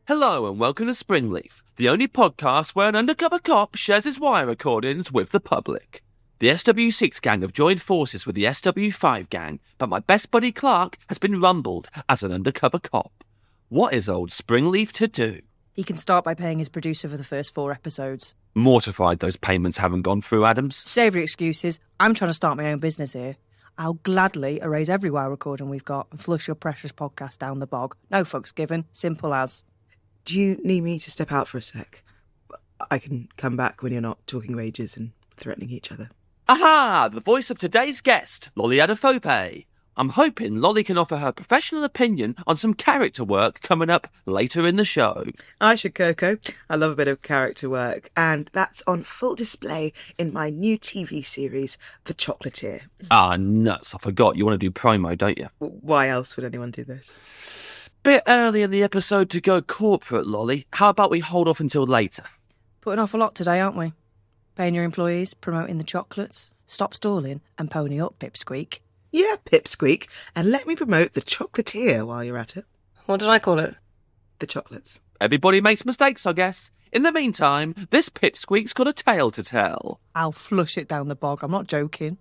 Hello and welcome to Springleaf, the only podcast where an undercover cop shares his wire recordings with the public. The SW6 gang have joined forces with the SW5 gang, but my best buddy Clarke has been rumbled as an undercover cop. What is old Springleaf to do? He can start by paying his producer for the first 4 episodes. Mortified those payments haven't gone through, Adams. Save your excuses. I'm trying to start my own business here. I'll gladly erase every wire recording we've got and flush your precious podcast down the bog. No fucks given. Simple as. Do you need me to step out for a sec? I can come back when you're not talking wages and threatening each other. Aha! The voice of today's guest, Lolly Adefope. I'm hoping Lolly can offer her professional opinion on some character work coming up later in the show. I should, Coco. I love a bit of character work, and that's on full display in my new TV series, The Chocolatier. Ah, nuts. I forgot. You want to do promo, don't you? Why else would anyone do this? Bit early in the episode to go corporate, Lolly. How about we hold off until later? Putting off a lot today, aren't we? Paying your employees, promoting the chocolates, stop stalling and pony up, Pipsqueak. Yeah, Pipsqueak. And let me promote The Chocolatier while you're at it. What did I call it? The chocolates. Everybody makes mistakes, I guess. In the meantime, this Pipsqueak's got a tale to tell. I'll flush it down the bog, I'm not joking.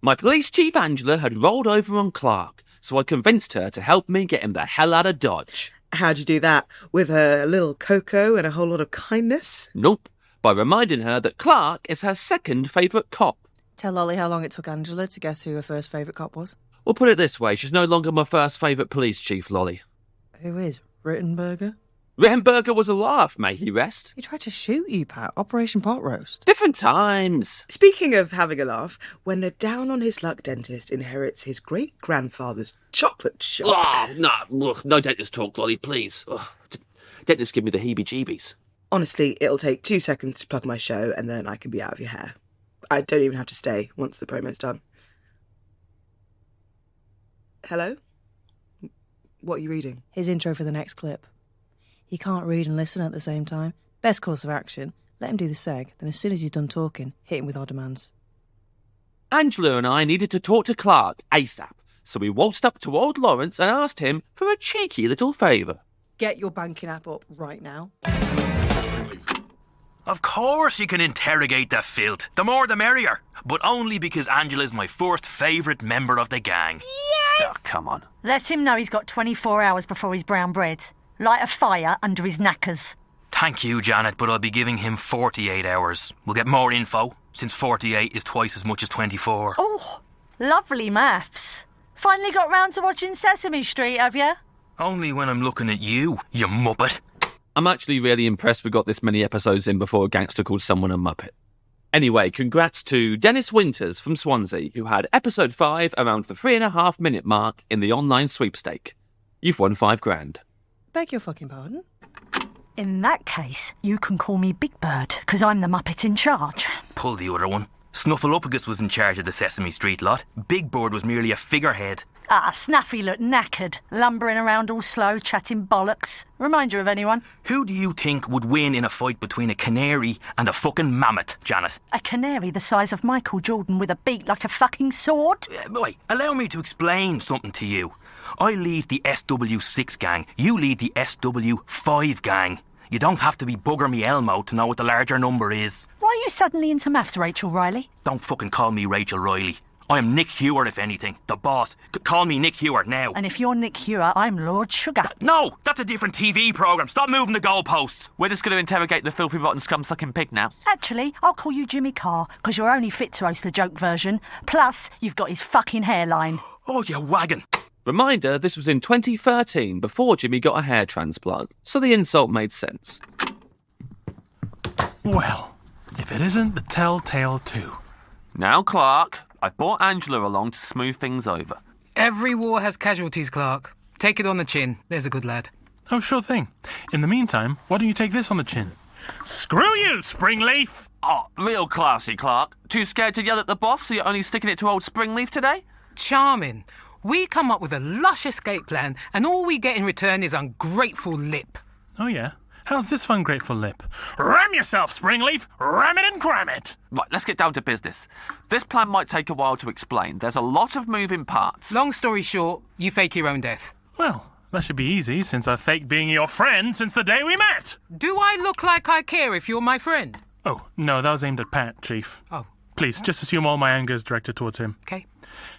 My police chief Angela had rolled over on Clarke, so I convinced her to help me get him the hell out of Dodge. How'd you do that? With a little cocoa and a whole lot of kindness? Nope, by reminding her that Clarke is her second favourite cop. Tell Lolly how long it took Angela to guess who her first favourite cop was. We'll put it this way, she's no longer my first favourite police chief, Lolly. Who is? Rittenberger? Rittenberger was a laugh, may he rest. He tried to shoot you, Pat. Operation Pot Roast. Different times. Speaking of having a laugh, when a down-on-his-luck dentist inherits his great-grandfather's chocolate shop... Oh, no dentist talk, Lolly, please. Dentists give me the heebie-jeebies. Honestly, it'll take 2 seconds to plug my show and then I can be out of your hair. I don't even have to stay once the promo's done. Hello? What are you reading? His intro for the next clip. He can't read and listen at the same time. Best course of action, let him do the seg, then as soon as he's done talking, hit him with our demands. Angela and I needed to talk to Clarke ASAP, so we waltzed up to old Lawrence and asked him for a cheeky little favour. Get your banking app up right now. Of course you can interrogate that filth. The more the merrier. But only because Angela's my first favourite member of the gang. Yes! Oh, come on. Let him know he's got 24 hours before he's brown bread. Light a fire under his knackers. Thank you, Janet, but I'll be giving him 48 hours. We'll get more info, since 48 is twice as much as 24. Oh, lovely maths. Finally got round to watching Sesame Street, have you? Only when I'm looking at you, you muppet. I'm actually really impressed we got this many episodes in before a gangster called someone a muppet. Anyway, congrats to Dennis Winters from Swansea, who had episode 5 around the 3.5 minute mark in the online sweepstake. You've won $5,000. Beg your fucking pardon? In that case, you can call me Big Bird, because I'm the muppet in charge. Pull the other one. Snuffleupagus was in charge of the Sesame Street lot. Big Bird was merely a figurehead. Ah, Snaffy looked knackered, lumbering around all slow, chatting bollocks. Remind you of anyone? Who do you think would win in a fight between a canary and a fucking mammoth, Janet? A canary the size of Michael Jordan with a beak like a fucking sword? Wait, allow me to explain something to you. I lead the SW6 gang. You lead the SW5 gang. You don't have to be Bugger Me Elmo to know what the larger number is. Why are you suddenly into maths, Rachel Riley? Don't fucking call me Rachel Riley. I am Nick Hewer, if anything. The boss. Call me Nick Hewer now. And if you're Nick Hewer, I'm Lord Sugar. No, that's a different TV programme. Stop moving the goalposts. We're just going to interrogate the filthy, rotten, scum-sucking pig now. Actually, I'll call you Jimmy Carr, because you're only fit to host the joke version. Plus, you've got his fucking hairline. Oh, you wagon. Reminder, this was in 2013, before Jimmy got a hair transplant, so the insult made sense. Well, if it isn't the Telltale 2. Now, Clarke, I've brought Angela along to smooth things over. Every war has casualties, Clarke. Take it on the chin. There's a good lad. Oh, sure thing. In the meantime, why don't you take this on the chin? Screw you, Springleaf! Oh, real classy, Clarke. Too scared to yell at the boss, so you're only sticking it to old Springleaf today? Charming. We come up with a lush escape plan, and all we get in return is ungrateful lip. Oh, yeah? How's this for ungrateful lip? Ram yourself, Springleaf! Ram it and cram it! Right, let's get down to business. This plan might take a while to explain. There's a lot of moving parts. Long story short, you fake your own death. Well, that should be easy, since I've faked being your friend since the day we met! Do I look like I care if you're my friend? Oh, no, that was aimed at Pat, Chief. Oh, Please, just assume all my anger is directed towards him. okay.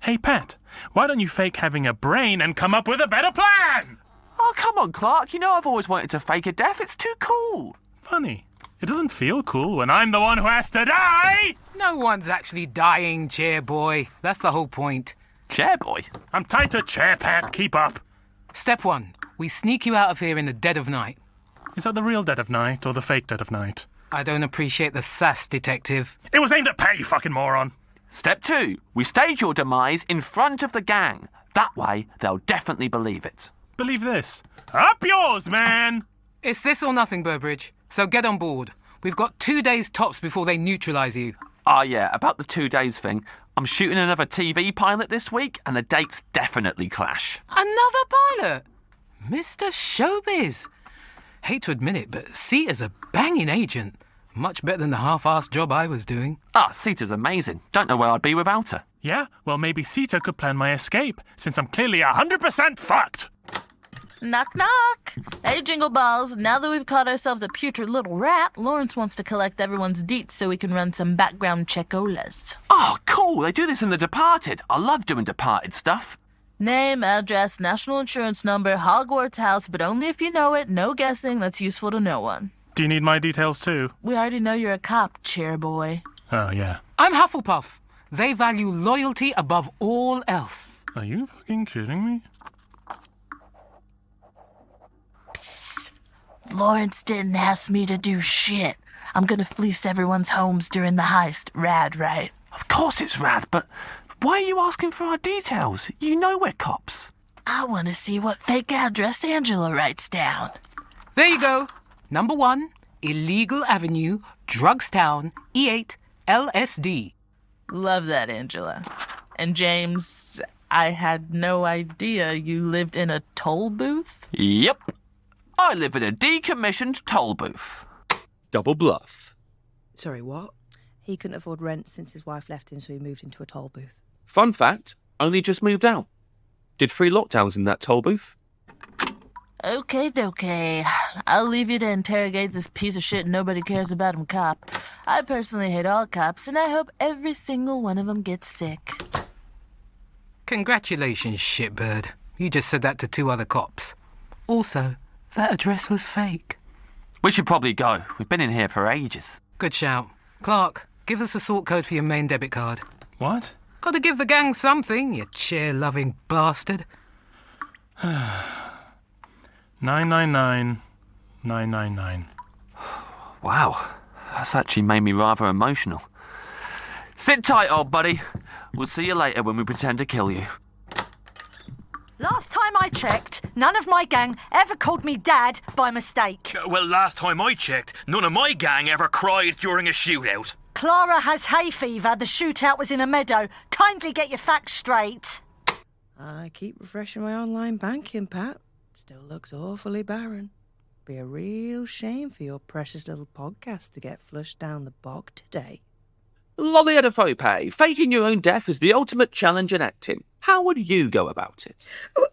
Hey, Pat, why don't you fake having a brain and come up with a better plan? Oh, come on, Clarke. You know I've always wanted to fake a death. It's too cool. Funny. It doesn't feel cool when I'm the one who has to die! No one's actually dying, chair boy. That's the whole point. Chair boy. I'm tied to chair, Pat. Keep up. Step 1. We sneak you out of here in the dead of night. Is that the real dead of night or the fake dead of night? I don't appreciate the sass, detective. It was aimed at Pat, you fucking moron. Step 2. We stage your demise in front of the gang. That way, they'll definitely believe it. Believe this. Up yours, man! It's this or nothing, Burbridge. So get on board. We've got 2 days tops before they neutralise you. Ah, yeah, about the 2 days thing. I'm shooting another TV pilot this week, and the dates definitely clash. Another pilot? Mr. Showbiz. Hate to admit it, but Sita's a banging agent. Much better than the half-assed job I was doing. Ah, Sita's amazing. Don't know where I'd be without her. Yeah? Well, maybe Sita could plan my escape, since I'm clearly 100% fucked. Knock, knock. Hey, Jingle Balls. Now that we've caught ourselves a putrid little rat, Lawrence wants to collect everyone's deets so we can run some background checkolas. Oh, cool. They do this in The Departed. I love doing Departed stuff. Name, address, national insurance number, Hogwarts house, but only if you know it. No guessing. That's useful to no one. Do you need my details too? We already know you're a cop, chair boy. Oh, yeah. I'm Hufflepuff. They value loyalty above all else. Are you fucking kidding me? Lawrence didn't ask me to do shit. I'm gonna fleece everyone's homes during the heist. Rad, right? Of course it's rad, but why are you asking for our details? You know we're cops. I want to see what fake address Angela writes down. There you go. Number 1, Illegal Avenue, Drugstown, E8, LSD. Love that, Angela. And James, I had no idea you lived in a toll booth? Yep. I live in a decommissioned toll booth. Double bluff. Sorry, what? He couldn't afford rent since his wife left him, so he moved into a toll booth. Fun fact, only just moved out. Did 3 lockdowns in that toll booth. Okay. I'll leave you to interrogate this piece of shit nobody cares about him cop. I personally hate all cops, and I hope every single one of them gets sick. Congratulations, shitbird. You just said that to 2 other cops. Also, that address was fake. We should probably go. We've been in here for ages. Good shout. Clarke, give us the sort code for your main debit card. What? Gotta give the gang something, you chair-loving bastard. 999. Wow, that's actually made me rather emotional. Sit tight, old buddy. We'll see you later when we pretend to kill you. Last time I checked, none of my gang ever called me Dad by mistake. Well, last time I checked, none of my gang ever cried during a shootout. Clara has hay fever. The shootout was in a meadow. Kindly get your facts straight. I keep refreshing my online banking, Pat. Still looks awfully barren. Be a real shame for your precious little podcast to get flushed down the bog today. Lolly Edifope, faking your own death is the ultimate challenge in acting. How would you go about it?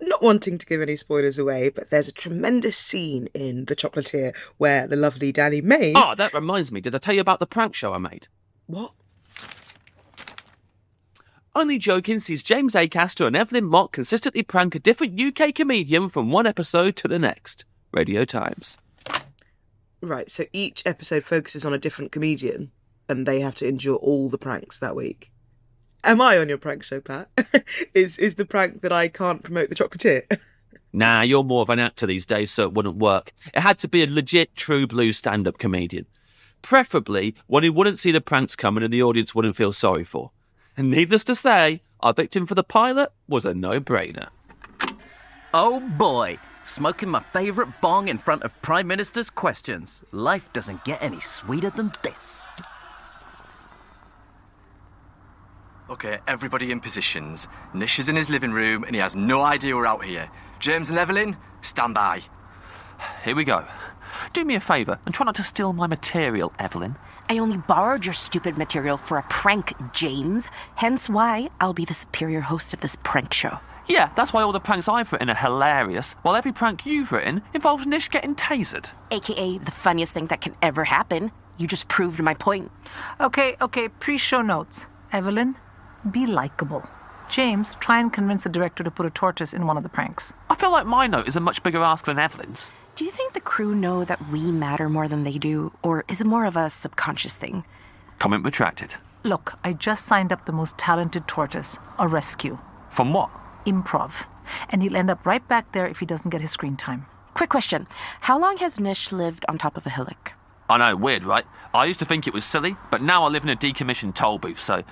Not wanting to give any spoilers away, but there's a tremendous scene in The Chocolatier where the lovely Danny Mays... Oh, that reminds me. Did I tell you about the prank show I made? What? Only Joking sees James Acaster and Evelyn Mott consistently prank a different UK comedian from one episode to the next. Radio Times. Right, so each episode focuses on a different comedian and they have to endure all the pranks that week. Am I on your prank show, Pat? Is the prank that I can't promote The Chocolatier? Nah, you're more of an actor these days, so it wouldn't work. It had to be a legit true blue stand-up comedian. Preferably one who wouldn't see the pranks coming and the audience wouldn't feel sorry for. And needless to say, our victim for the pilot was a no-brainer. Oh boy, smoking my favourite bong in front of Prime Minister's questions. Life doesn't get any sweeter than this. Okay, everybody in positions. Nish is in his living room and he has no idea we're out here. James and Evelyn, stand by. Here we go. Do me a favour and try not to steal my material, Evelyn. I only borrowed your stupid material for a prank, James. Hence why I'll be the superior host of this prank show. Yeah, that's why all the pranks I've written are hilarious, while every prank you've written involves Nish getting tasered. AKA the funniest thing that can ever happen. You just proved my point. Okay, pre-show notes. Evelyn, be likable. James, try and convince the director to put a tortoise in one of the pranks. I feel like my note is a much bigger ask than Evelyn's. Do you think the crew know that we matter more than they do, or is it more of a subconscious thing? Comment retracted. Look, I just signed up the most talented tortoise, a rescue. From what? Improv. And he'll end up right back there if he doesn't get his screen time. Quick question. How long has Nish lived on top of a hillock? I know, weird, right? I used to think it was silly, but now I live in a decommissioned toll booth, so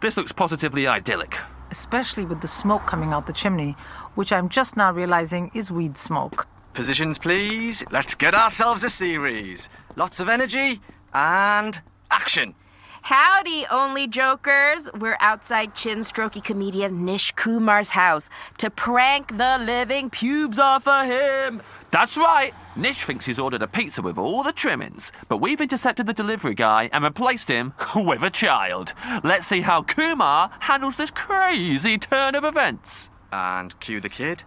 this looks positively idyllic. Especially with the smoke coming out the chimney, which I'm just now realizing is weed smoke. Positions, please. Let's get ourselves a series. Lots of energy and action. Howdy, only jokers. We're outside chin-strokey comedian Nish Kumar's house to prank the living pubes off of him. That's right. Nish thinks he's ordered a pizza with all the trimmings, but we've intercepted the delivery guy and replaced him with a child. Let's see how Kumar handles this crazy turn of events. And cue the kid.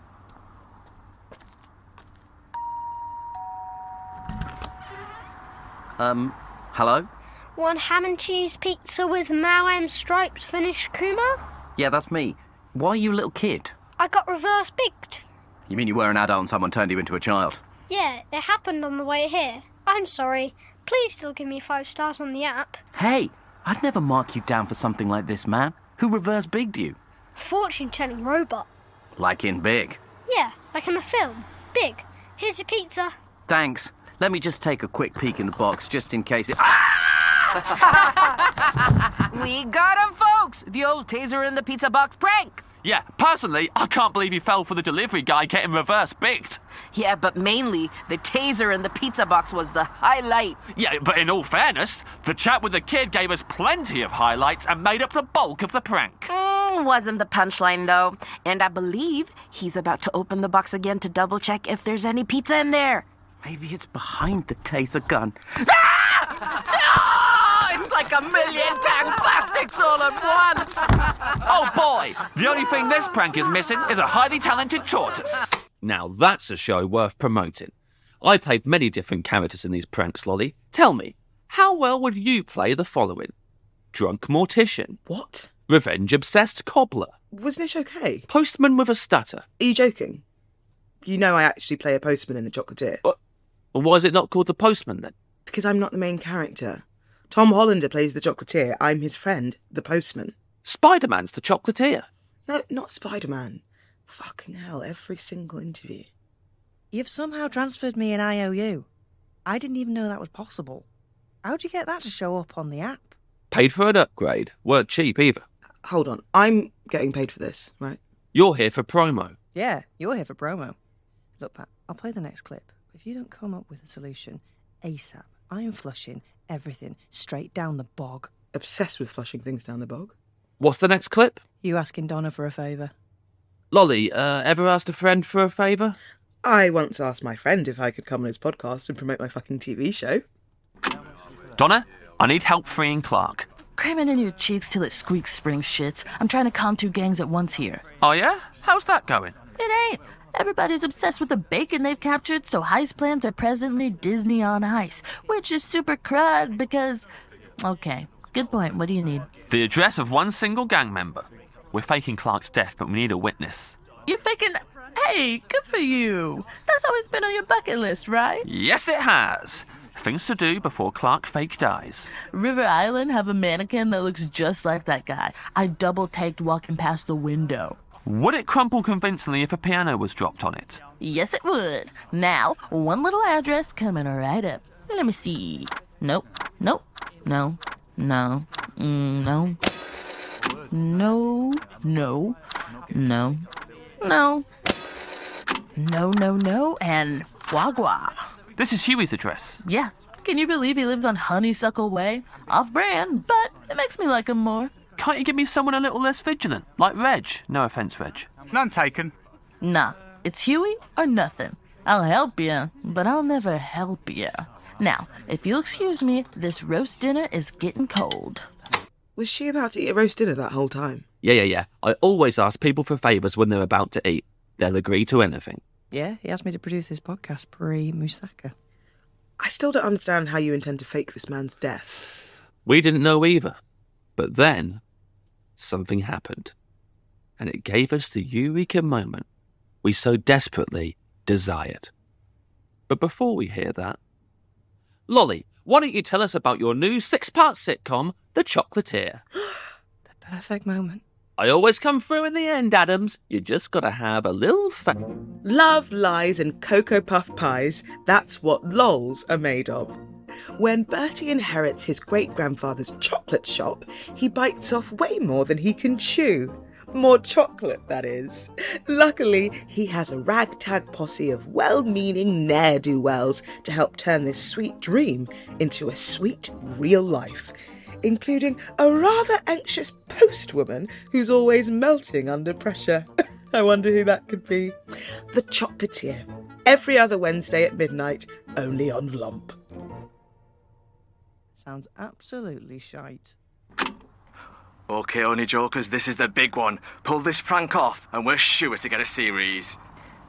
Hello? One ham and cheese pizza with Mao stripes finished, Kumar? Yeah, that's me. Why are you a little kid? I got reverse bigged. You mean you were an adult and someone turned you into a child? Yeah, it happened on the way here. I'm sorry. Please still give me 5 stars on the app. Hey, I'd never mark you down for something like this, man. Who reverse bigged you? A fortune-telling robot. Like in big? Yeah, like in a film. Big. Here's your pizza. Thanks. Let me just take a quick peek in the box, just in case it... We got him, folks! The old taser in the pizza box prank! Yeah, personally, I can't believe he fell for the delivery guy getting reverse bigged. Yeah, but mainly, the taser in the pizza box was the highlight. Yeah, but in all fairness, the chat with the kid gave us plenty of highlights and made up the bulk of the prank. Wasn't the punchline, though. And I believe he's about to open the box again to double-check if there's any pizza in there. Maybe it's behind the taser gun. It's like a million-pound plastics all at once. Oh, boy! The only thing this prank is missing is a highly talented tortoise. Now, that's a show worth promoting. I played many different characters in these pranks, Lolly. Tell me, how well would you play the following? Drunk mortician. What? Revenge-obsessed cobbler. Was Nish okay? Postman with a stutter. Are you joking? You know I actually play a postman in The Chocolatier. Well, why is it not called The Postman, then? Because I'm not the main character. Tom Hollander plays the chocolatier. I'm his friend, the postman. Spider-Man's the chocolatier. No, not Spider-Man. Fucking hell, every single interview. You've somehow transferred me an IOU. I didn't even know that was possible. How'd you get that to show up on the app? Paid for an upgrade. Weren't cheap either. Hold on, I'm getting paid for this, right? You're here for promo. Yeah, you're here for promo. Look, Pat, I'll play the next clip. If you don't come up with a solution ASAP, I'm flushing everything straight down the bog. Obsessed with flushing things down the bog. What's the next clip? You asking Donna for a favour? Lolly, ever asked a friend for a favour? I once asked my friend if I could come on his podcast and promote my fucking TV show. Donna, I need help freeing Clarke. Cram it in your cheeks till it squeaks, spring shits. I'm trying to calm 2 gangs at once here. Oh, yeah? How's that going? It ain't. Everybody's obsessed with the bacon they've captured, so heist plans are presently Disney on ice, which is super crud because... Okay, good point. What do you need? The address of one single gang member. We're faking Clarke's death, but we need a witness. You're faking... Hey, good for you. That's always been on your bucket list, right? Yes, it has. Things to do before Clarke fake dies. River Island have a mannequin that looks just like that guy. I double-taked walking past the window. Would it crumple convincingly if a piano was dropped on it? Yes, it would. Now, one little address coming right up. Let me see. Nope. No. No. No. No. No. No. No. And foie gras. This is Huey's address. Yeah. Can you believe he lives on Honeysuckle Way? Off-brand, but it makes me like him more. Can't you give me someone a little less vigilant? Like Reg. No offence, Reg. None taken. Nah. It's Huey or nothing. I'll help you, but I'll never help you. Now, if you'll excuse me, this roast dinner is getting cold. Was she about to eat a roast dinner that whole time? Yeah. I always ask people for favours when they're about to eat. They'll agree to anything. Yeah, he asked me to produce this podcast pre-Moussaka. I still don't understand how you intend to fake this man's death. We didn't know either. But then, something happened. And it gave us the eureka moment we so desperately desired. But before we hear that, Lolly, why don't you tell us about your new 6-part sitcom, The Chocolatier? The perfect moment. I always come through in the end, Adams. You just gotta have a little fun. Love, lies and Cocoa Puff pies, that's what lols are made of. When Bertie inherits his great-grandfather's chocolate shop, he bites off way more than he can chew. More chocolate, that is. Luckily, he has a ragtag posse of well-meaning ne'er-do-wells to help turn this sweet dream into a sweet real life, including a rather anxious postwoman who's always melting under pressure. I wonder who that could be. The Chocolatier. Every other Wednesday at midnight, only on Lump. Sounds absolutely shite. OK, only jokers, this is the big one. Pull this prank off and we're sure to get a series.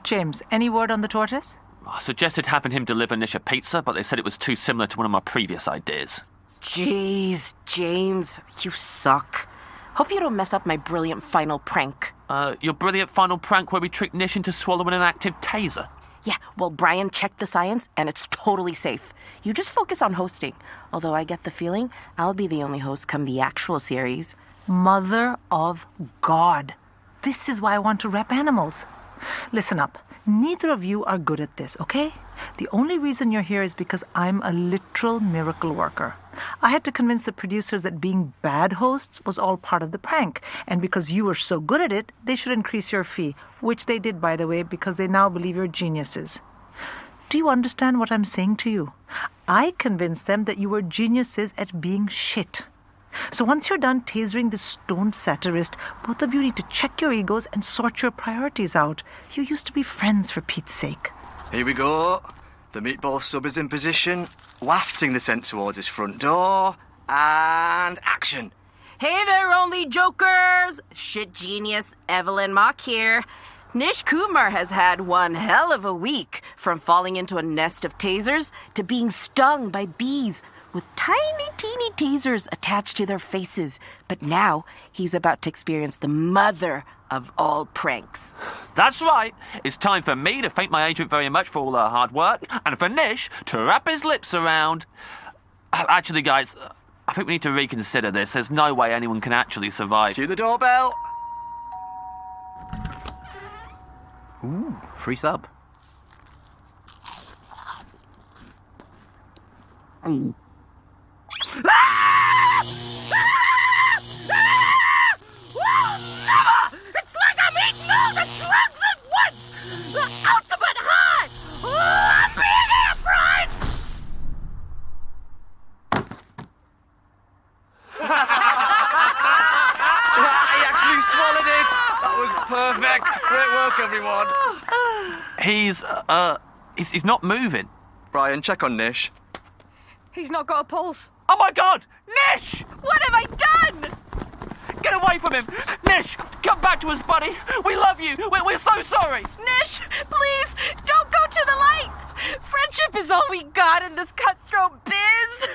James, any word on the tortoise? I suggested having him deliver Nish a pizza, but they said it was too similar to one of my previous ideas. Jeez, James, you suck. Hope you don't mess up my brilliant final prank. Your brilliant final prank where we tricked Nish into swallowing an active taser. Yeah, well, Brian checked the science, and it's totally safe. You just focus on hosting. Although I get the feeling I'll be the only host come the actual series. Mother of God. This is why I want to rep animals. Listen up. Neither of you are good at this, okay? The only reason you're here is because I'm a literal miracle worker. I had to convince the producers that being bad hosts was all part of the prank, and because you were so good at it, they should increase your fee, which they did, by the way, because they now believe you're geniuses. Do you understand what I'm saying to you? I convinced them that you were geniuses at being shit. So once you're done tasering this stoned satirist, both of you need to check your egos and sort your priorities out. You used to be friends, for Pete's sake. Here we go. The meatball sub is in position, wafting the scent towards his front door, and action. Hey there, only jokers! Shit genius Evelyn Mock here. Nish Kumar has had one hell of a week, from falling into a nest of tasers to being stung by bees with tiny, teeny tasers attached to their faces. But now he's about to experience the mother of all pranks. That's right. It's time for me to thank my agent very much for all her hard work, and for Nish to wrap his lips around... Actually, guys, I think we need to reconsider this. There's no way anyone can actually survive. Cue the doorbell. Ooh, free sub. It's like I'm eating all the drugs at once! The ultimate high! Oh, I'm being air fried! He actually swallowed it! That was perfect! Great work, everyone! He's not moving. Brian, check on Nish. He's not got a pulse. Oh my God! Nish! What have I done? Get away from him! Nish, come back to us, buddy! We love you! We're so sorry! Nish, please, don't go to the light! Friendship is all we got in this cutthroat biz!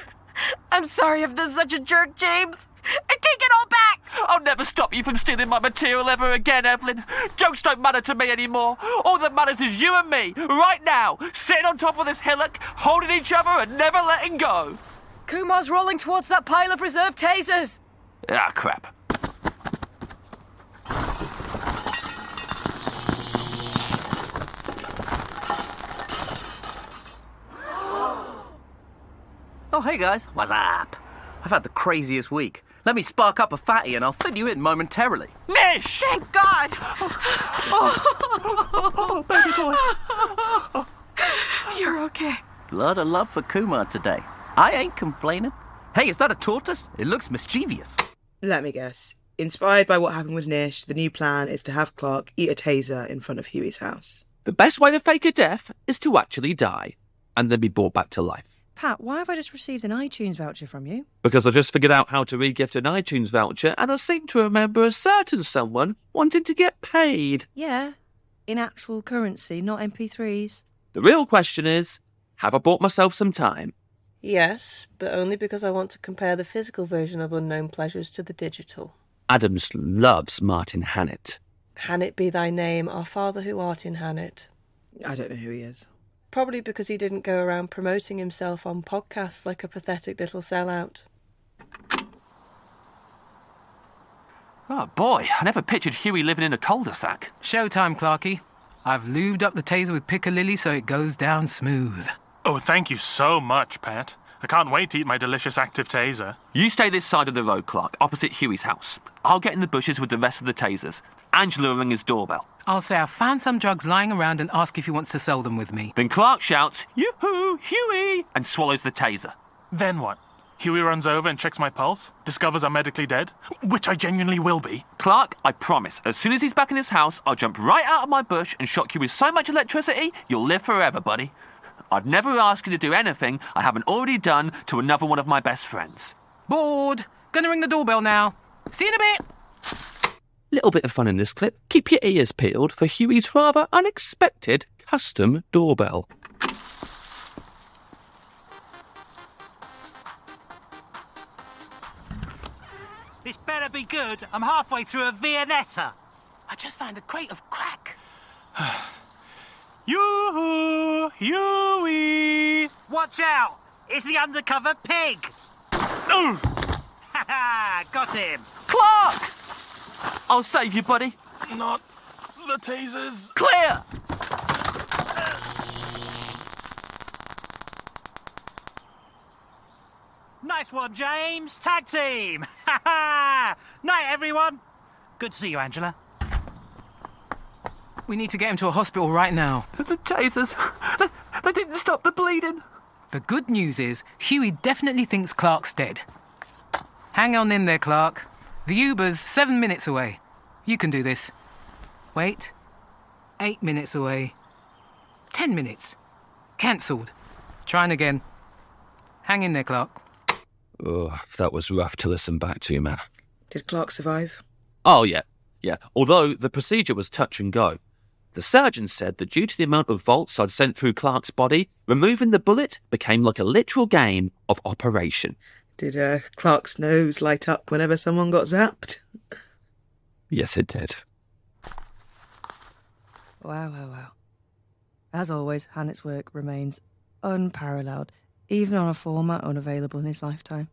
I'm sorry if this is such a jerk, James. I take it all back! I'll never stop you from stealing my material ever again, Evelyn. Jokes don't matter to me anymore. All that matters is you and me, right now, sitting on top of this hillock, holding each other and never letting go. Kumar's rolling towards that pile of reserve tasers. Ah, crap. Oh, hey guys, what's up? I've had the craziest week. Let me spark up a fatty and I'll fill you in momentarily. Nish! Thank God! Oh, baby boy. You're okay. Lot of love for Kumar today. I ain't complaining. Hey, is that a tortoise? It looks mischievous. Let me guess. Inspired by what happened with Nish, the new plan is to have Clarke eat a taser in front of Huey's house. The best way to fake a death is to actually die, and then be brought back to life. Pat, why have I just received an iTunes voucher from you? Because I just figured out how to re-gift an iTunes voucher, and I seem to remember a certain someone wanting to get paid. Yeah, in actual currency, not MP3s. The real question is, have I bought myself some time? Yes, but only because I want to compare the physical version of Unknown Pleasures to the digital. Adams loves Martin Hannett. Hannett be thy name, our Father who art in Hannett. I don't know who he is. Probably because he didn't go around promoting himself on podcasts like a pathetic little sellout. Oh boy, I never pictured Huey living in a cul-de-sac. Showtime, Clarky. I've lubed up the taser with piccalilli so it goes down smooth. Oh, thank you so much, Pat. I can't wait to eat my delicious active taser. You stay this side of the road, Clarke, opposite Huey's house. I'll get in the bushes with the rest of the tasers. Angela will ring his doorbell. I'll say I found some drugs lying around and ask if he wants to sell them with me. Then Clarke shouts, "Yoo-hoo, Huey!" and swallows the taser. Then what? Huey runs over and checks my pulse, discovers I'm medically dead, which I genuinely will be. Clarke, I promise, as soon as he's back in his house, I'll jump right out of my bush and shock you with so much electricity, you'll live forever, buddy. I'd never ask you to do anything I haven't already done to another one of my best friends. Bored. Gonna ring the doorbell now. See you in a bit. Little bit of fun in this clip. Keep your ears peeled for Huey's rather unexpected custom doorbell. This better be good. I'm halfway through a Viennetta. I just found a crate of crack. Yoo-hoo! Huey! Watch out! It's the undercover pig! Oh! Ha ha! Got him! Clarke! I'll save you, buddy. Not the tasers. Clear! Nice one, James. Tag team. Ha ha! Night, everyone. Good to see you, Angela. We need to get him to a hospital right now. The tasers. They didn't stop the bleeding. The good news is, Huey definitely thinks Clarke's dead. Hang on in there, Clarke. The Uber's 7 minutes away. You can do this. Wait. 8 minutes away. 10 minutes. Cancelled. Trying again. Hang in there, Clarke. Oh, that was rough to listen back to, man. Did Clarke survive? Oh, yeah. Although the procedure was touch and go. The surgeon said that due to the amount of volts I'd sent through Clarke's body, removing the bullet became like a literal game of operation. Did Clarke's nose light up whenever someone got zapped? Yes, it did. Wow. As always, Hannett's work remains unparalleled, even on a format unavailable in his lifetime.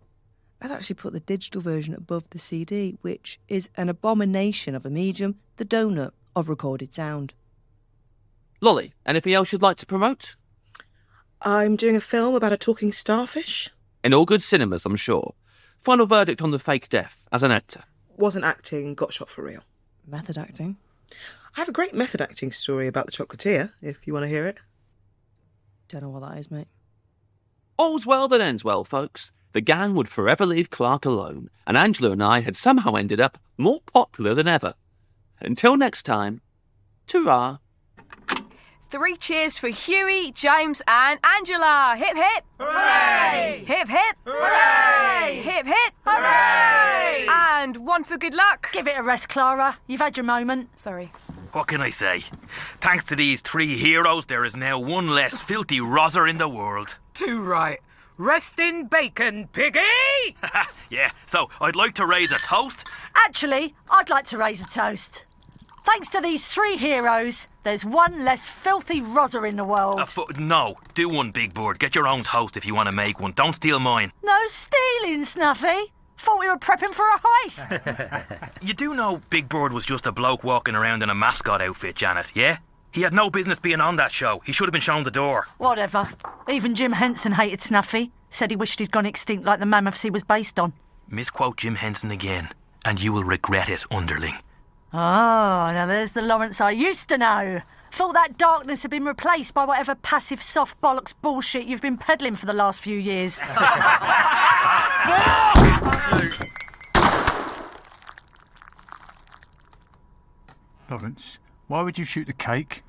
I'd actually put the digital version above the CD, which is an abomination of a medium, the donut of recorded sound. Lolly, anything else you'd like to promote? I'm doing a film about a talking starfish. In all good cinemas, I'm sure. Final verdict on the fake death, as an actor. Wasn't acting, got shot for real. Method acting? I have a great method acting story about the chocolatier, if you want to hear it. Don't know what that is, mate. All's well that ends well, folks. The gang would forever leave Clarke alone, and Angela and I had somehow ended up more popular than ever. Until next time, ta-ra. 3 cheers for Huey, James and Angela. Hip hip. Hooray! Hip hip. Hooray! Hip hip. Hooray! And 1 for good luck. Give it a rest, Clara. You've had your moment. Sorry. What can I say? Thanks to these 3 heroes, there is now one less filthy rozzer in the world. Too right. Rest in bacon, piggy! Yeah, so I'd like to raise a toast. Actually, I'd like to raise a toast. Thanks to these 3 heroes, there's 1 less filthy rozzer in the world. No, do one, Big Bird. Get your own toast if you want to make one. Don't steal mine. No stealing, Snuffy. Thought we were prepping for a heist. You do know Big Bird was just a bloke walking around in a mascot outfit, Janet, yeah? He had no business being on that show. He should have been shown the door. Whatever. Even Jim Henson hated Snuffy. Said he wished he'd gone extinct like the mammoths he was based on. Misquote Jim Henson again, and you will regret it, underling. Oh, now there's the Lawrence I used to know. Thought that darkness had been replaced by whatever passive soft bollocks bullshit you've been peddling for the last few years. Lawrence, why would you shoot the cake?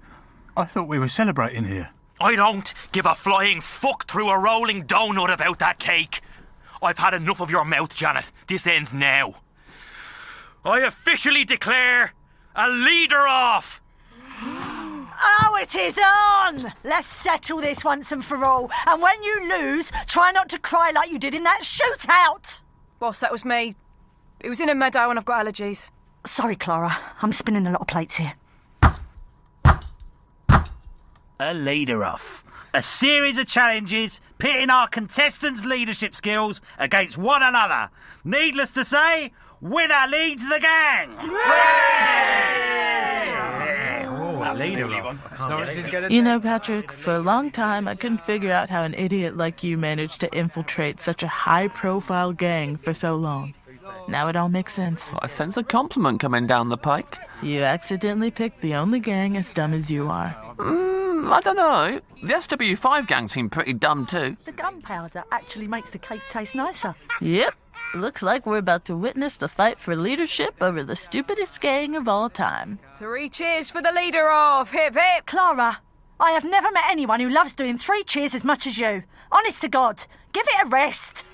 I thought we were celebrating here. I don't give a flying fuck through a rolling donut about that cake. I've had enough of your mouth, Janet. This ends now. I officially declare a leader off. Oh, it is on! Let's settle this once and for all. And when you lose, try not to cry like you did in that shootout. Boss, that was me. It was in a meadow and I've got allergies. Sorry, Clara. I'm spinning a lot of plates here. A leader off. A series of challenges pitting our contestants' leadership skills against one another. Needless to say, winner leads the gang. Leader off. You know, Patrick, for a long time I couldn't figure out how an idiot like you managed to infiltrate such a high-profile gang for so long. Now it all makes sense. I sense a compliment coming down the pike. You accidentally picked the only gang as dumb as you are. I don't know. The SW5 gang seem pretty dumb too. The gunpowder actually makes the cake taste nicer. Yep. Looks like we're about to witness the fight for leadership over the stupidest gang of all time. 3 cheers for the leader off. Hip, hip. Clara, I have never met anyone who loves doing 3 cheers as much as you. Honest to God, give it a rest.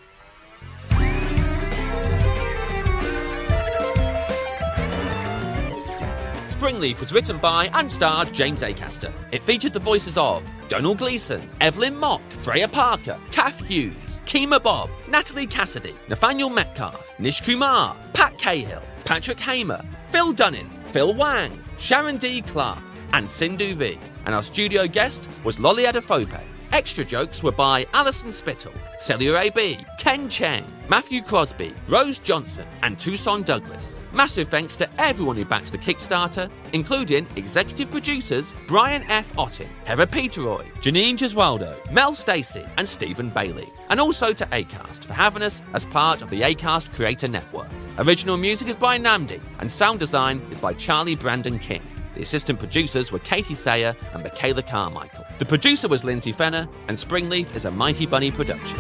Springleaf was written by and starred James Acaster. It featured the voices of Donald Gleeson, Evelyn Mock, Freya Parker, Kath Hughes, Keema Bob, Natalie Cassidy, Nathaniel Metcalf, Nish Kumar, Pat Cahill, Patrick Hamer, Phil Dunning, Phil Wang, Sharon D. Clarke, and Sindhu V. And our studio guest was Lolly Adefope. Extra jokes were by Alison Spittle, Celia A.B., Ken Cheng, Matthew Crosby, Rose Johnson, and Tucson Douglas. Massive thanks to everyone who backs the Kickstarter, including executive producers Brian F. Otting, Heather Peteroy, Janine Gesualdo, Mel Stacey, and Stephen Bailey. And also to Acast for having us as part of the Acast Creator Network. Original music is by Namdi, and sound design is by Charlie Brandon King. The assistant producers were Katie Sayer and Michaela Carmichael. The producer was Lindsay Fenner, and Springleaf is a Mighty Bunny production.